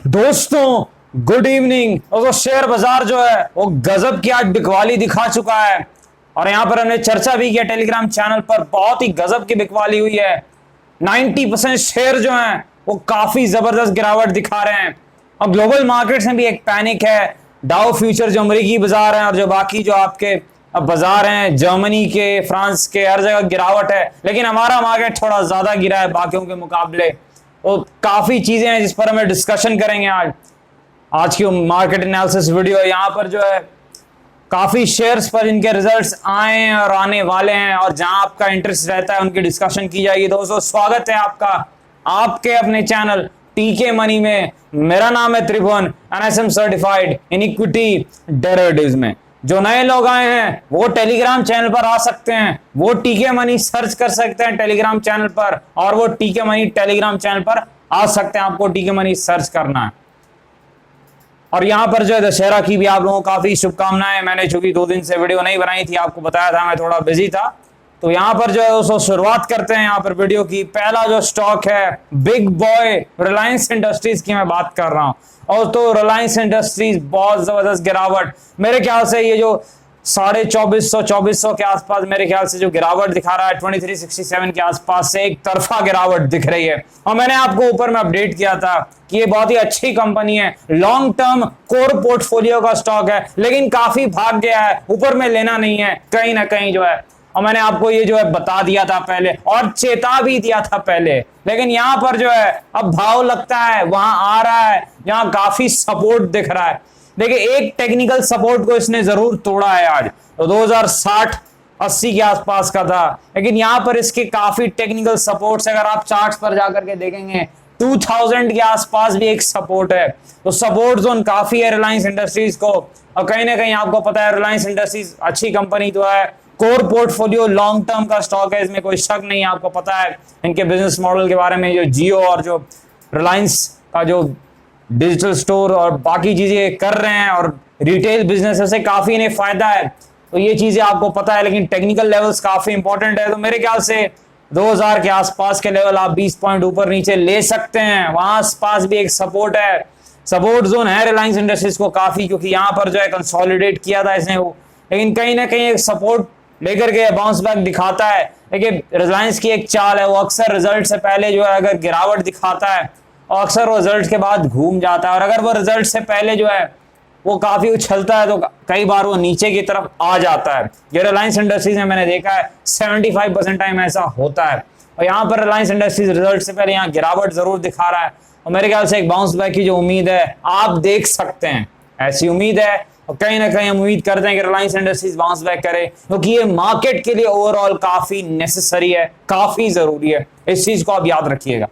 दोस्तों good evening. और share बाजार जो है वो गजब की आज बिकवाली दिखा चुका है और यहां पर हमने चर्चा भी किया टेलीग्राम चैनल पर। बहुत ही गजब की बिकवाली हुई है। 90% शेयर जो हैं वो काफी जबरदस्त गिरावट दिखा रहे हैं और ग्लोबल मार्केट्स में भी एक पैनिक है। डाउ फ्यूचर जो अमेरिकी बाजार हैं और जो बाकी जो आपके बाजार हैं जर्मनी के, फ्रांस के, हर जगह गिरावट है, लेकिन हमारा मार्केट थोड़ा ज्यादा गिरा है बाकियों के मुकाबले। तो काफी चीजें हैं जिस पर हमें डिस्कशन करेंगे आज की मार्केट एनालिसिस वीडियो। यहाँ पर जो है काफी शेयर्स पर इनके रिजल्ट्स आए हैं और आने वाले हैं और जहां आपका इंटरेस्ट रहता है उनकी डिस्कशन की जाएगी। दोस्तों स्वागत है आपका आपके अपने चैनल टीके मनी में। मेरा नाम है Tribhuvan, NSM certified in equity derivatives में। जो नए लोग आए हैं वो टेलीग्राम चैनल पर आ सकते हैं, वो टीके मनी सर्च कर सकते हैं टेलीग्राम चैनल पर और वो टीके मनी टेलीग्राम चैनल पर आ सकते हैं। आपको टीके मनी सर्च करना है। और यहां पर जो है दशहरा की भी आप लोगों को काफी शुभकामनाएं। मैंने चूंकि 2 दिन से वीडियो नहीं बनाई थी, आपको बताया था मैं थोड़ा बिजी था। तो यहां पर जो है उसको शुरुआत करते हैं यहाँ पर वीडियो की। पहला जो स्टॉक है बिग बॉय रिलायंस इंडस्ट्रीज की मैं बात कर रहा हूं। और तो रिलायंस इंडस्ट्रीज बहुत जबरदस्त गिरावट, मेरे ख्याल से ये जो 2450 के आसपास मेरे ख्याल से जो गिरावट दिखा रहा है 2367 के आसपास से एक तरफा गिरावट दिख रही है। और मैंने आपको ऊपर में अपडेट किया था कि ये बहुत ही अच्छी कंपनी है, लॉन्ग टर्म कोर पोर्टफोलियो का स्टॉक है, लेकिन काफी भाग गया है, ऊपर में लेना नहीं है कहीं ना कहीं जो है। और मैंने आपको ये जो है बता दिया था पहले और चेता भी दिया था पहले, लेकिन यहां पर जो है अब भाव लगता है वहां आ रहा है जहां काफी सपोर्ट दिख रहा है। देखिए एक टेक्निकल सपोर्ट को इसने जरूर तोड़ा है आज, तो 2060-80 के आसपास का था, लेकिन यहां पर इसके काफी टेक्निकल सपोर्ट्स, अगर आप चार्ट्स पर जाकर के देखेंगे 2000 के आसपास भी एक सपोर्ट है। तो सपोर्ट जोन काफी है रिलायंस इंडस्ट्रीज को। और कहीं ना कहीं आपको पता है रिलायंस इंडस्ट्रीज अच्छी कंपनी तो है, कोर पोर्टफोलियो लॉन्ग टर्म का स्टॉक है, इसमें कोई शक नहीं है। आपको पता है इनके बिजनेस मॉडल के बारे में, जो जियो और जो रिलायंस का जो डिजिटल स्टोर और बाकी चीजें कर रहे हैं और रिटेल बिजनेस से काफी इन्हें फायदा है, तो ये चीजें आपको पता है। लेकिन टेक्निकल लेवल्स काफी इंपॉर्टेंट है, तो मेरे ख्याल से 2000 के आसपास के लेवल आप 20 पॉइंट ऊपर नीचे ले सकते हैं। वहां आसपास भी एक सपोर्ट है, सपोर्ट जोन है रिलायंस इंडस्ट्रीज को काफी, क्योंकि यहाँ पर जो है कंसोलिडेट किया था इसने वो, लेकिन कहीं ना कहीं एक सपोर्ट लेकर के बाउंस बैक दिखाता है। देखिए रिलायंस की एक चाल है, वो अक्सर रिजल्ट से पहले जो है अगर गिरावट दिखाता है और अक्सर वो रिजल्ट के बाद घूम जाता है, और अगर वो रिजल्ट से पहले जो है वो काफी उछलता है तो कई बार वो नीचे की तरफ आ जाता है। ये रिलायंस इंडस्ट्रीज में मैंने देखा है 75% टाइम ऐसा होता है। और यहाँ पर रिलायंस इंडस्ट्रीज रिजल्ट से पहले यहाँ गिरावट जरूर दिखा रहा है और मेरे ख्याल से एक बाउंस बैक की जो उम्मीद है आप देख सकते हैं, ऐसी उम्मीद है। और कहीं ना कहीं हम उम्मीद करते हैं कि रिलायंस इंडस्ट्रीज बाउंस बैक करे, क्योंकि ये मार्केट के लिए ओवरऑल काफी नेसेसरी है, काफी जरूरी है। इस चीज को आप याद रखिएगा।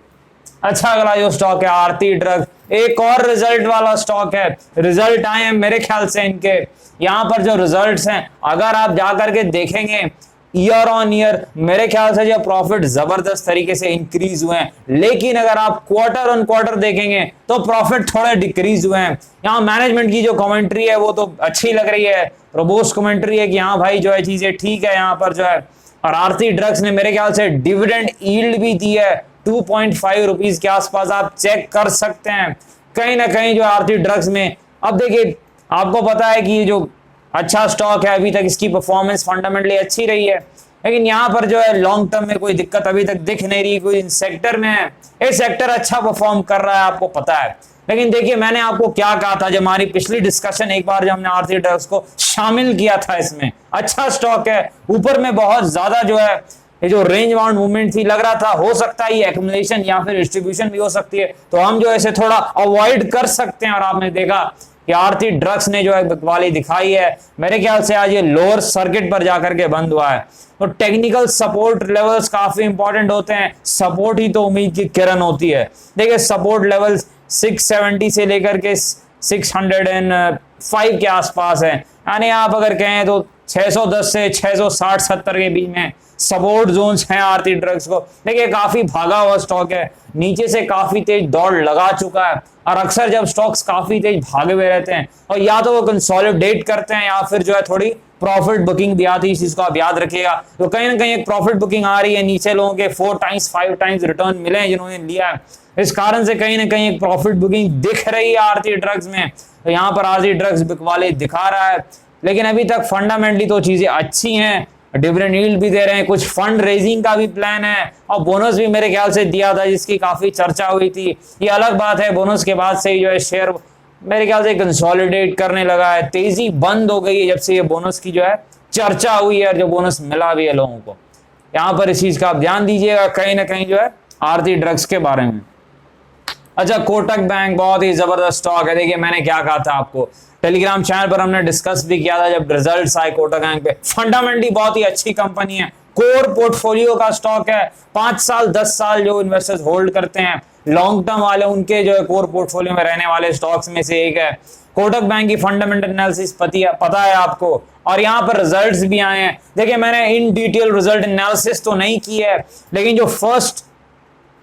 अच्छा अगला जो स्टॉक है आरती ड्रग, एक और रिजल्ट वाला स्टॉक है। रिजल्ट आए हैं मेरे ख्याल से इनके, यहाँ पर जो रिजल्ट्स हैं अगर आप जाकर के देखेंगे ईयर ऑन ईयर मेरे ख्याल से जो प्रॉफिट जबरदस्त तरीके से इंक्रीज हुए हैं, लेकिन अगर आप क्वार्टर ऑन क्वार्टर देखेंगे तो प्रॉफिट थोड़े डिक्रीज हुए हैं। यहाँ मैनेजमेंट की जो कमेंट्री है वो तो अच्छी लग रही है, रोबोस्ट कमेंट्री है कि हाँ भाई जो है चीजें ठीक है यहाँ पर जो है। और आरती ड्रग्स ने मेरे ख्याल से डिविडेंड यील्ड भी दी है 2.5 रुपीज के आसपास, आप चेक कर सकते हैं कहीं ना कहीं जो आरती ड्रग्स में। अब देखिए आपको पता है कि ये जो अच्छा स्टॉक है अभी तक इसकी परफॉर्मेंस फंडामेंटली अच्छी रही है, लेकिन यहाँ पर जो है लॉन्ग टर्म में कोई दिक्कत अभी तक दिख नहीं रही। कोई सेक्टर में है, ये सेक्टर अच्छा परफॉर्म कर रहा है आपको पता है। लेकिन देखिए मैंने आपको क्या कहा था जब हमारी पिछली डिस्कशन, एक बार जब हमने आरती ड्रग्स को शामिल किया था इसमें, अच्छा स्टॉक है, ऊपर में बहुत ज्यादा जो है ये जो रेंज बाउंड मूवमेंट थी, लग रहा था हो सकता है ये एक्युमुलेशन या फिर डिस्ट्रीब्यूशन भी हो सकती है, तो हम जो ऐसे थोड़ा अवॉइड कर सकते हैं। और आपने देखा कि आरती ड्रग्स ने जो है बिकवाली दिखाई है, मेरे ख्याल से आज ये लोअर सर्किट पर जाकर के बंद हुआ है। तो टेक्निकल सपोर्ट लेवल्स काफी इंपॉर्टेंट होते हैं, सपोर्ट ही तो उम्मीद की किरण होती है। देखिए सपोर्ट लेवल्स 670 से लेकर के 605 के आसपास है, यानी आप अगर कहें तो 610 से 660-70 के बीच में सपोर्ट जोन्स हैं आरती ड्रग्स को। देखिए काफी भागा हुआ स्टॉक है, नीचे से काफी तेज दौड़ लगा चुका है, और अक्सर जब स्टॉक्स काफी तेज भागे हुए रहते हैं और या तो वो कंसोलिडेट करते हैं या फिर जो है थोड़ी प्रॉफिट बुकिंग भी आती है, इस चीज को आप याद रखिएगा। तो कहीं ना कहीं एक प्रॉफिट बुकिंग आ रही है, नीचे लोगों के 4 टाइम्स 5 टाइम्स रिटर्न मिले हैं जिन्होंने लिया है, इस कारण से कहीं ना कहीं एक प्रॉफिट बुकिंग दिख रही है आरती ड्रग्स में। तो यहाँ पर आरती ड्रग्स बिकवाली दिखा रहा है, लेकिन अभी तक फंडामेंटली तो चीजें अच्छी हैं, डिविडेंड यील्ड भी दे रहे हैं, कुछ फंड रेजिंग का भी प्लान है और बोनस भी मेरे ख्याल से दिया था जिसकी काफी चर्चा हुई थी। ये अलग बात है, बोनस के बाद से ही जो है शेयर मेरे ख्याल से कंसोलिडेट करने लगा है, तेजी बंद हो गई है जब से ये बोनस की जो है चर्चा हुई है और जो बोनस मिला भी है लोगों को। यहाँ पर इस चीज का आप ध्यान दीजिएगा कहीं ना कहीं जो है आरती ड्रग्स के बारे में। अच्छा, कोटक बैंक बहुत ही जबरदस्त स्टॉक है। देखिए मैंने क्या कहा था आपको, टेलीग्राम चैनल पर हमने डिस्कस भी किया था जब रिजल्ट्स आए कोटक बैंक पे। फंडामेंटली बहुत ही अच्छी कंपनी है, कोर पोर्टफोलियो का स्टॉक है, 5 साल 10 साल जो इन्वेस्टर्स होल्ड करते हैं लॉन्ग टर्म वाले, उनके जो है कोर पोर्टफोलियो में रहने वाले स्टॉक्स में से एक है कोटक बैंक की। फंडामेंटल एनालिसिस पता है आपको, और यहाँ पर रिजल्ट्स भी आए हैं। देखिए मैंने इन डिटेल रिजल्ट एनालिसिस तो नहीं की है, लेकिन जो फर्स्ट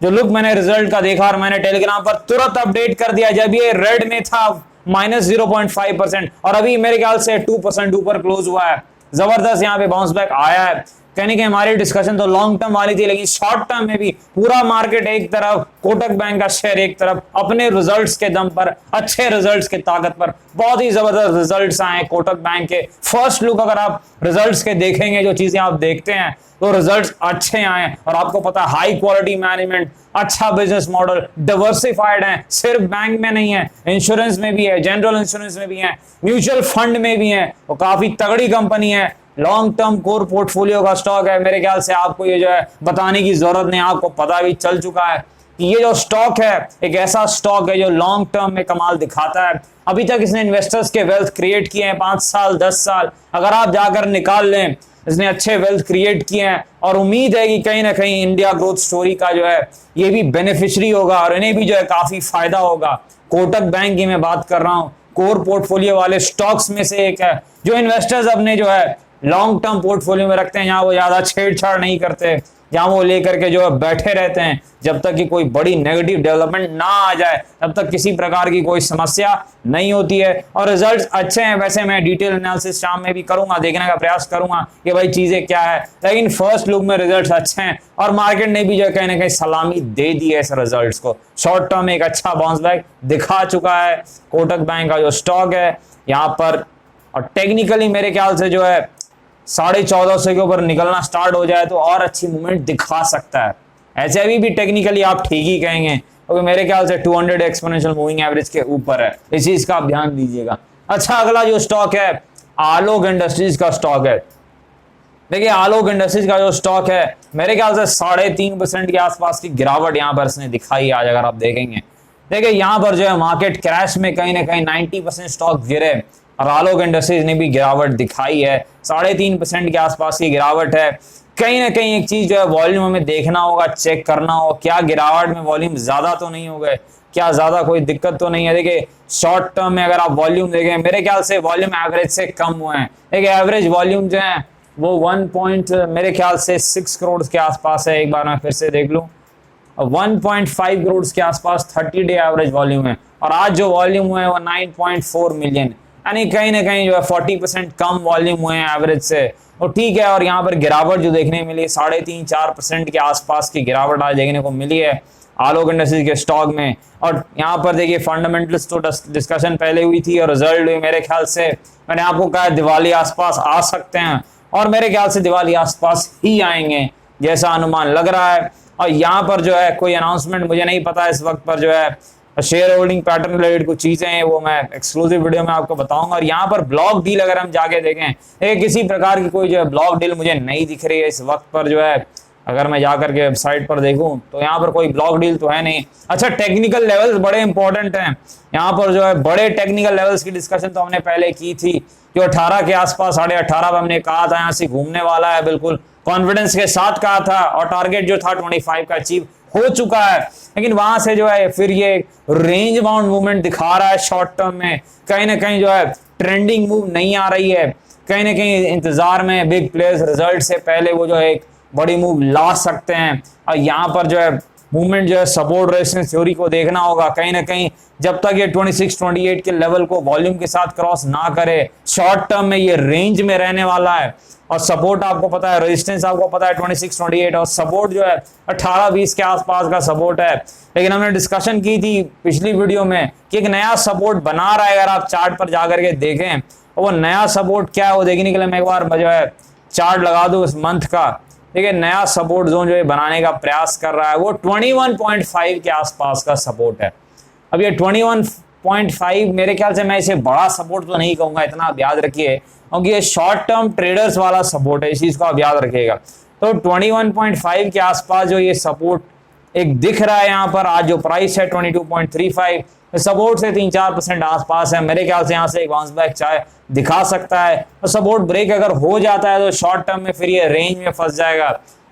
जो लुक मैंने रिजल्ट का देखा और मैंने टेलीग्राम पर तुरंत अपडेट कर दिया जब ये रेड में था -0.5% और अभी मेरे ख्याल से 2% ऊपर क्लोज हुआ है। जबरदस्त यहाँ पे बाउंस बैक आया है। कहने की हमारी डिस्कशन तो लॉन्ग टर्म वाली थी, लेकिन शॉर्ट टर्म में भी पूरा मार्केट एक तरफ, कोटक बैंक का शेयर एक तरफ, अपने रिजल्ट्स के दम पर, अच्छे रिजल्ट्स के ताकत पर बहुत ही जबरदस्त रिजल्ट्स आए कोटक बैंक के। फर्स्ट लुक अगर आप रिजल्ट्स के देखेंगे, जो चीजें आप देखते हैं तो रिजल्ट्स अच्छे आए और आपको पता है हाई क्वालिटी मैनेजमेंट, अच्छा बिजनेस मॉडल, डाइवर्सिफाइड है, सिर्फ बैंक में नहीं है, इंश्योरेंस में भी है, जनरल इंश्योरेंस में भी है, म्यूचुअल फंड में भी है, वो काफी तगड़ी कंपनी है, लॉन्ग टर्म कोर पोर्टफोलियो का स्टॉक है। मेरे ख्याल से आपको ये जो है बताने की जरूरत नहीं, आपको पता भी चल चुका है कि ये जो स्टॉक है एक ऐसा स्टॉक है जो लॉन्ग टर्म में कमाल दिखाता है। अभी तक इसने इन्वेस्टर्स के वेल्थ क्रिएट किए हैं 5 साल 10 साल, अगर आप जाकर निकाल लें इसने अच्छे वेल्थ क्रिएट किए हैं और उम्मीद है कि कहीं ना कहीं इंडिया ग्रोथ स्टोरी का जो है ये भी बेनिफिशियरी होगा और इन्हें भी जो है काफी फायदा होगा। कोटक बैंक की मैं बात कर रहा हूं, कोर पोर्टफोलियो वाले स्टॉक्स में से एक है जो इन्वेस्टर्स अपने जो है लॉन्ग टर्म पोर्टफोलियो में रखते हैं, यहाँ वो ज्यादा छेड़छाड़ नहीं करते, जहां वो लेकर के जो है बैठे रहते हैं जब तक कि कोई बड़ी नेगेटिव डेवलपमेंट ना आ जाए तब तक किसी प्रकार की कोई समस्या नहीं होती है और रिजल्ट्स अच्छे हैं। वैसे मैं डिटेल एनालिसिस शाम में भी करूंगा, देखने का प्रयास करूंगा कि भाई चीजें क्या है, लेकिन फर्स्ट लुक में रिजल्ट्स अच्छे हैं और मार्केट ने भी जो है कहीं ना कहीं सलामी दे दी है इस रिजल्ट्स को। शॉर्ट टर्म एक अच्छा बाउंस बैक दिखा चुका है कोटक बैंक का जो स्टॉक है यहाँ पर, और टेक्निकली मेरे ख्याल से जो है 1450 के ऊपर निकलना स्टार्ट हो जाए तो और अच्छी मूवमेंट दिखा सकता है। ऐसे अभी भी टेक्निकली आप ठीक ही कहेंगे क्योंकि मेरे ख्याल से 200 एक्सपोनेंशियल मूविंग एवरेज के ऊपर है, इस चीज का आप ध्यान दीजिएगा। अच्छा, अगला जो स्टॉक है आलोक इंडस्ट्रीज का स्टॉक है। देखिए आलोक इंडस्ट्रीज का जो स्टॉक है मेरे ख्याल से 3.5% के आसपास की गिरावट यहाँ पर इसने दिखाई आज अगर आप देखेंगे। देखिए यहाँ पर जो है मार्केट क्रैश में कहीं ना कहीं 90% स्टॉक गिरे और आलोक इंडस्ट्रीज ने भी गिरावट दिखाई है, 3.5% के आसपास की गिरावट है। कहीं ना कहीं एक चीज जो है वॉल्यूम हमें देखना होगा, चेक करना होगा, क्या गिरावट में वॉल्यूम ज्यादा तो नहीं हो गए, क्या ज्यादा कोई दिक्कत तो नहीं है। देखिए शॉर्ट टर्म में अगर आप वॉल्यूम देखें मेरे ख्याल से वॉल्यूम एवरेज से कम हुए हैं। देखिए एवरेज वॉल्यूम जो है वो 1 मेरे ख्याल से 6 करोड़ के आसपास है, एक बार मैं फिर से देख लूं, 1.5 करोड़ के आसपास 30 डे एवरेज वॉल्यूम है और आज जो वॉल्यूम हुए है वो 9.4 मिलियन, यानी कहीं ना कहीं जो है 40% कम वॉल्यूम हुए हैं एवरेज से, तो ठीक है। और यहाँ पर गिरावट जो देखने मिली 3.5-4% के आसपास की गिरावट आज देखने को मिली है आलोक इंडस्ट्रीज के स्टॉक में। और यहाँ पर देखिए फंडामेंटल्स तो डिस्कशन पहले हुई थी और रिजल्ट हुई, मेरे ख्याल से मैंने आपको कहा दिवाली आसपास आ सकते हैं और मेरे ख्याल से दिवाली आसपास ही आएंगे जैसा अनुमान लग रहा है। और यहाँ पर जो है कोई अनाउंसमेंट मुझे नहीं पता इस वक्त पर, जो है शेयर होल्डिंग पैटर्न रिलेटेड कुछ चीजें हैं वो मैं एक्सक्लूसिव वीडियो में आपको बताऊंगा। और यहाँ पर ब्लॉक डील अगर हम जाके देखें किसी प्रकार की कोई जो है ब्लॉक डील मुझे नहीं दिख रही है इस वक्त पर, जो है अगर मैं जाकर के वेबसाइट पर देखूं तो यहाँ पर कोई ब्लॉक डील तो है नहीं। अच्छा, टेक्निकल लेवल्स बड़े इंपॉर्टेंट हैं यहाँ पर, जो है बड़े टेक्निकल लेवल्स की डिस्कशन तो हमने पहले की थी कि 18 के आसपास 18.5 पर हमने कहा था यहाँ से घूमने वाला है, बिल्कुल कॉन्फिडेंस के साथ कहा था और टारगेट जो था 25 का अचीव हो चुका है। लेकिन वहां से जो है फिर ये रेंज बाउंड मूवमेंट दिखा रहा है शॉर्ट टर्म में, कहीं ना कहीं जो है ट्रेंडिंग मूव नहीं आ रही है, कहीं ना कहीं इंतजार में बिग प्लेयर्स रिजल्ट से पहले वो जो है एक बड़ी मूव ला सकते हैं। और यहाँ पर जो है मूवमेंट जो है सपोर्ट रेजिस्टेंस थ्योरी को देखना होगा। कहीं ना कहीं जब तक ये 26-28 के लेवल को वॉल्यूम के साथ क्रॉस ना करे, शॉर्ट टर्म में ये रेंज में रहने वाला है। और सपोर्ट आपको पता है, रेजिस्टेंस आपको पता है 26-28, और सपोर्ट जो है 18-20 के आसपास का सपोर्ट है। लेकिन हमने डिस्कशन की थी पिछली वीडियो में कि एक नया सपोर्ट बना रहा है। अगर आप चार्ट पर जाकर के देखें वो नया सपोर्ट क्या है वो देखने के लिए मैं एक बार जो है चार्ट लगा दूं इस मंथ का। देखिए नया सपोर्ट जोन जो है बनाने का प्रयास कर रहा है वो 21.5 के आसपास का सपोर्ट है। अब ये 21.5 मेरे ख्याल से मैं इसे बड़ा सपोर्ट तो नहीं कहूंगा, इतना आप याद रखिए, क्योंकि ये शॉर्ट टर्म ट्रेडर्स वाला सपोर्ट है, इस चीज को आप याद रखिएगा। तो 21.5 के आसपास जो ये सपोर्ट एक दिख रहा है यहाँ पर, आज जो प्राइस है 22.35, सपोर्ट से 3-4% आसपास है। मेरे ख्याल से यहाँ से एक बाउंस बैक चाहे दिखा सकता है। तो सपोर्ट ब्रेक अगर हो जाता है तो शॉर्ट टर्म में फिर ये रेंज में फंस जाएगा।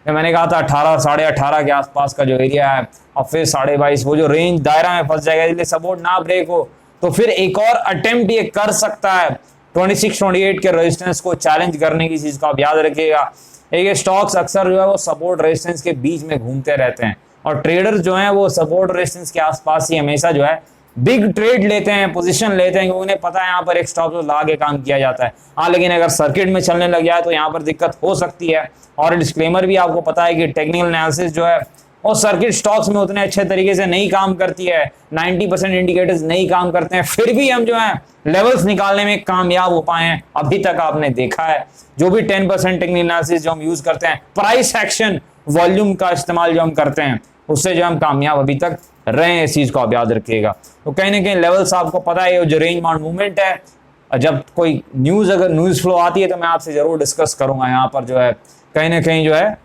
मैंने कहा था 18, 18.5 के आसपास का जो एरिया है और फिर 22.5 वो जो रेंज दायरा में फंस जाएगा। इसलिए सपोर्ट ना ब्रेक हो तो फिर एक और अटेम्प्ट ये कर सकता है 26-28 के रेजिस्टेंस को चैलेंज करने की, चीज को आप याद रखिएगा। ये स्टॉक्स अक्सर जो है वो सपोर्ट रेजिस्टेंस के बीच में घूमते रहते हैं और ट्रेडर्स जो हैं वो सपोर्ट रेजिस्टेंस के आसपास ही हमेशा जो है बिग ट्रेड लेते हैं, पोजीशन लेते हैं, क्योंकि उन्हें पता है यहाँ पर एक स्टॉप लॉस ला के काम किया जाता है। हाँ, लेकिन अगर सर्किट में चलने लग जाए तो यहाँ पर दिक्कत हो सकती है। और डिस्क्लेमर भी आपको पता है कि टेक्निकल एनालिसिस जो है वो सर्किट स्टॉक्स में उतने अच्छे तरीके से नहीं काम करती है, 90% इंडिकेटर्स नहीं काम करते हैं, फिर भी हम जो है लेवल्स निकालने में कामयाब हो पाए हैं अभी तक। आपने देखा है जो भी 10% टेक्निकल एनालिसिस जो हम यूज करते हैं, प्राइस एक्शन वॉल्यूम का इस्तेमाल जो हम करते हैं, उससे जो हम कामयाब अभी तक रहे हैं, इस चीज को आप याद रखिएगा। तो कहीं ना कहीं लेवल्स आपको पता है, जो रेंज बाउंड मूवमेंट है, जब कोई न्यूज अगर न्यूज फ्लो आती है तो मैं आपसे जरूर डिस्कस करूंगा। यहाँ पर जो है कहीं ना कहीं जो है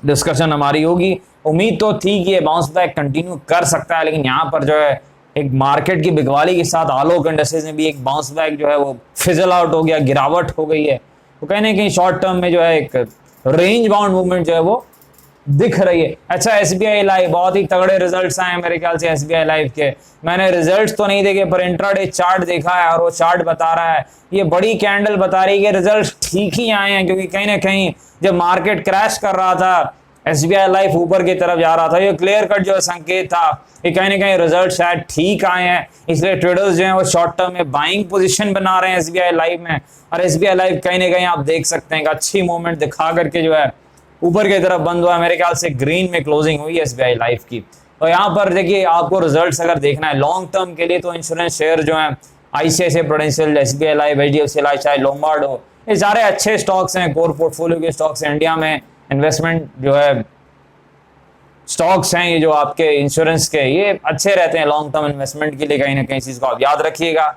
डिस्कशन हमारी होगी। उम्मीद तो थी कि ये बाउंस बैक कंटिन्यू कर सकता है, लेकिन यहाँ पर जो है एक मार्केट की बिकवाली के साथ आलोक इंडस्ट्रीज में भी एक बाउंस बैक जो है वो फिजल आउट हो गया, गिरावट हो गई है। तो कहीं ना कहीं शॉर्ट टर्म में जो है एक रेंज बाउंड मूवमेंट जो है वो दिख रही है। अच्छा, एसबीआई लाइव बहुत ही तगड़े रिजल्ट्स आए मेरे ख्याल से एसबीआई लाइव के। मैंने रिजल्ट्स तो नहीं देखे पर इंट्राडे चार्ट देखा है और वो चार्ट बता रहा है, ये बड़ी कैंडल बता रही है कि रिजल्ट्स ठीक ही आए हैं, क्योंकि कहीं ना कहीं जब मार्केट क्रैश कर रहा था एसबीआई लाइफ ऊपर की तरफ जा रहा था, ये क्लियर कट जो है संकेत था कि कहीं ना कहीं रिजल्ट शायद ठीक आए हैं। इसलिए ट्रेडर्स जो हैं वो शॉर्ट टर्म में बाइंग पोजीशन बना रहे हैं एसबीआई लाइफ में। और एसबीआई लाइफ कहीं ना कहीं आप देख सकते हैं कि अच्छी मूवमेंट दिखा करके जो है ऊपर की तरफ बंद हुआ। मेरे ख्याल से ग्रीन में क्लोजिंग हुई एसबीआई लाइफ की। तो यहाँ पर देखिए आपको रिजल्ट्स अगर देखना है लॉन्ग टर्म के लिए तो इंश्योरेंस शेयर जो है ICICI prudential, SBI life, HDFC life, चाहे लोम्बार्ड हो, ये सारे अच्छे स्टॉक्स हैं, कोर पोर्टफोलियो के स्टॉक्स हैं। इंडिया में इन्वेस्टमेंट जो है स्टॉक्स हैं ये जो आपके इंश्योरेंस के, ये अच्छे रहते हैं लॉन्ग टर्म इन्वेस्टमेंट के लिए। कहीं ना कहीं चीज को आप याद रखिएगा।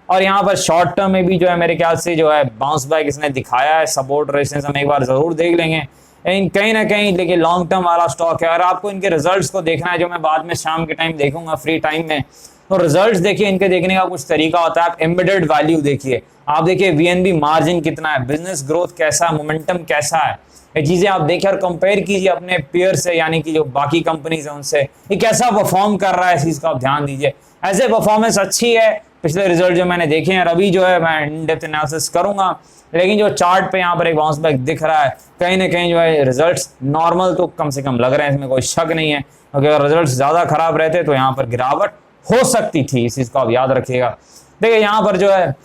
और यहाँ पर शॉर्ट टर्म में भी जो है मेरे ख्याल से जो है बाउंस बैक इसने दिखाया है, सपोर्ट रेजिस्टेंस हम एक बार जरूर देख लेंगे। कहीं ना कहीं लेकिन लॉन्ग टर्म वाला स्टॉक है। और आपको इनके रिजल्ट्स को देखना है, जो मैं बाद में शाम के टाइम देखूंगा फ्री टाइम में, तो रिजल्ट्स देखिए इनके देखने का कुछ तरीका होता है। आप एम्बेडेड वैल्यू देखिए, आप देखिए वीएनबी मार्जिन कितना है, बिजनेस ग्रोथ कैसा है, मोमेंटम कैसा है, ये चीजें आप देखिए और कंपेयर कीजिए अपने पेयर से, यानी कि जो बाकी कंपनीज है उनसे, ये कैसा परफॉर्म कर रहा है, इस चीज का आप ध्यान दीजिए। ऐसे परफॉर्मेंस अच्छी है, पिछले रिजल्ट जो मैंने देखे हैं, और अभी जो है मैं इन डेप्थ एनालिसिस करूंगा। लेकिन जो चार्ट पे यहाँ पर एक बाउंस बैक दिख रहा है, कहीं ना कहीं जो है रिजल्ट्स नॉर्मल तो कम से कम लग रहे हैं, इसमें कोई शक नहीं है। क्योंकि अगर रिजल्ट्स ज्यादा खराब रहते तो यहाँ पर गिरावट हो सकती थी, इस चीज को आप याद रखिएगा। देखिए यहाँ पर जो है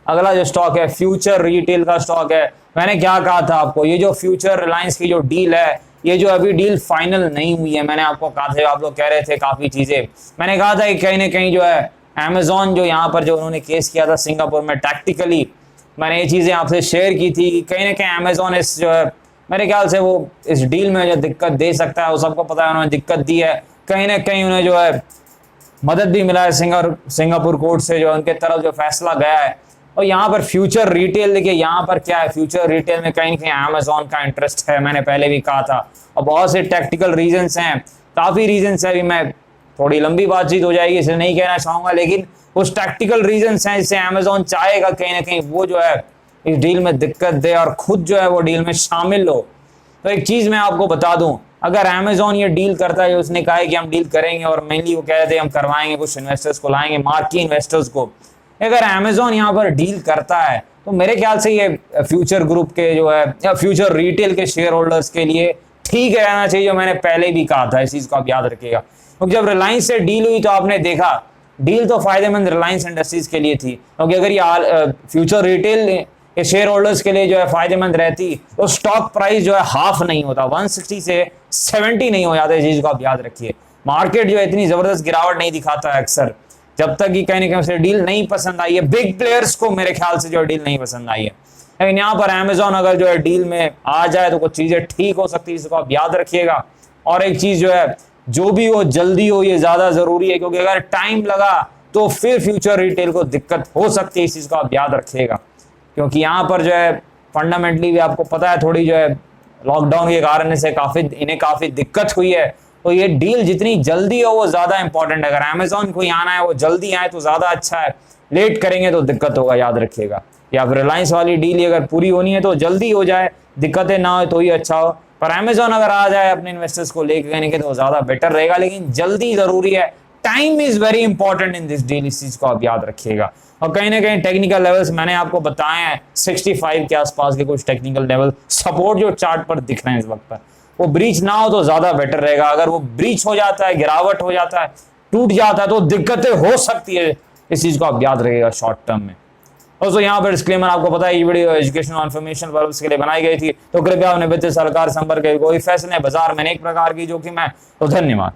अगला जो स्टॉक है फ्यूचर रिटेल का स्टॉक है। मैंने क्या कहा था आपको, ये जो फ्यूचर रिलायंस की जो डील है, ये जो अभी डील फाइनल नहीं हुई है। मैंने आपको कहा था, आप लोग कह रहे थे काफी चीजें, मैंने कहा था कि कहीं ना कहीं जो है अमेजोन जो यहाँ पर जो उन्होंने केस किया था सिंगापुर में, टैक्टिकली मैंने ये चीजें आपसे शेयर की थी। कहीं ना कहीं अमेजोन इस जो है मेरे ख्याल से वो इस डील में जो दिक्कत दे सकता है, वो सबको पता है, उन्होंने दिक्कत दी है। कहीं ना कहीं उन्हें जो है मदद भी मिला है सिंगापुर कोर्ट से, जो उनके तरफ जो फैसला गया है। और यहाँ पर फ्यूचर रिटेल देखिए, यहाँ पर क्या है, फ्यूचर रिटेल में कहीं कहीं अमेजोन का इंटरेस्ट है, मैंने पहले भी कहा था। और बहुत से टेक्निकल रीजंस हैं, काफी रीजंस है, अभी मैं थोड़ी लंबी बातचीत हो जाएगी इसलिए नहीं कहना चाहूंगा, लेकिन कुछ टैक्टिकल रीजंस हैं जिससे अमेजोन चाहेगा कहीं ना कहीं वो जो है इस डील में दिक्कत दे और खुद जो है वो डील में शामिल हो। तो एक चीज मैं आपको बता दूं, अगर अमेजोन ये डील करता है, उसने कहा है कि हम डील करेंगे और मेनली वो कह रहे थे हम करवाएंगे, कुछ इन्वेस्टर्स को लाएंगे, मार्की इन्वेस्टर्स को, अगर अमेजोन यहाँ पर डील करता है तो मेरे ख्याल से ये फ्यूचर ग्रुप के जो है या फ्यूचर रिटेल के शेयर होल्डर्स के लिए ठीक रहना चाहिए, जो मैंने पहले भी कहा था, इस चीज को आप याद रखिएगा। क्योंकि जब रिलायंस से डील हुई तो आपने देखा डील तो फायदेमंद रिलायंस इंडस्ट्रीज के लिए थी, क्योंकि अगर ये फ्यूचर रिटेल के शेयर होल्डर्स के लिए जो है फायदेमंद रहती तो स्टॉक प्राइस जो है हाफ नहीं होता, 160 से 70 नहीं हो जाता। इस चीज को आप याद रखिए। मार्केट जो है इतनी जबरदस्त गिरावट नहीं दिखाता है अक्सर, जब तक कि कहीं ना कहीं उसे डील नहीं पसंद आई है। बिग प्लेयर्स को मेरे ख्याल से जो है डील नहीं पसंद आई है, लेकिन यहाँ पर अमेजोन अगर जो है डील में आ जाए तो कुछ चीजें ठीक हो सकती है, इसको आप याद रखिएगा। और एक चीज जो है, जो भी हो जल्दी हो, ये ज्यादा जरूरी है, क्योंकि अगर टाइम लगा तो फिर फ्यूचर रिटेल को दिक्कत हो सकती है। इस चीज को आप याद रखिएगा, क्योंकि यहाँ पर जो है फंडामेंटली भी आपको पता है, थोड़ी जो है लॉकडाउन के कारण से इन्हें काफी दिक्कत हुई है। तो ये डील जितनी जल्दी हो वो ज्यादा इंपॉर्टेंट है। अगर अमेजोन को आना है वो जल्दी आए तो ज्यादा अच्छा है, लेट करेंगे तो दिक्कत होगा, याद रखिएगा। या फिर रिलायंस वाली डील अगर पूरी होनी है तो जल्दी हो जाए, दिक्कतें ना हो तो ही अच्छा हो। पर अमेजोन अगर आ जाए अपने इन्वेस्टर्स को लेकर कहने के तो ज्यादा बेटर रहेगा, लेकिन जल्दी जरूरी है। Time is very important in this deal, इस चीज को आप याद रखिएगा। और कहीं ना कहीं टेक्निकल लेवल्स मैंने आपको बताए हैं, 65 के आसपास के कुछ टेक्निकल लेवल सपोर्ट जो चार्ट पर दिख रहे हैं इस वक्त पर, वो ब्रीच ना हो तो ज्यादा बेटर रहेगा। अगर वो ब्रीच हो जाता है, गिरावट हो जाता है, टूट जाता है, तो दिक्कतें हो सकती है। इस चीज को आप याद रखिएगा शॉर्ट टर्म में। दोस्तों यहाँ पर डिस्क्लेमर आपको पता है, ये वीडियो एजुकेशनल और इन्फॉर्मेशन पर्पस के लिए बनाई गई थी, तो कृपया अपने वित्तीय सलाहकार संपर्क कोई फैसले बाजार में अनेक प्रकार की जोखिम है। तो धन्यवाद।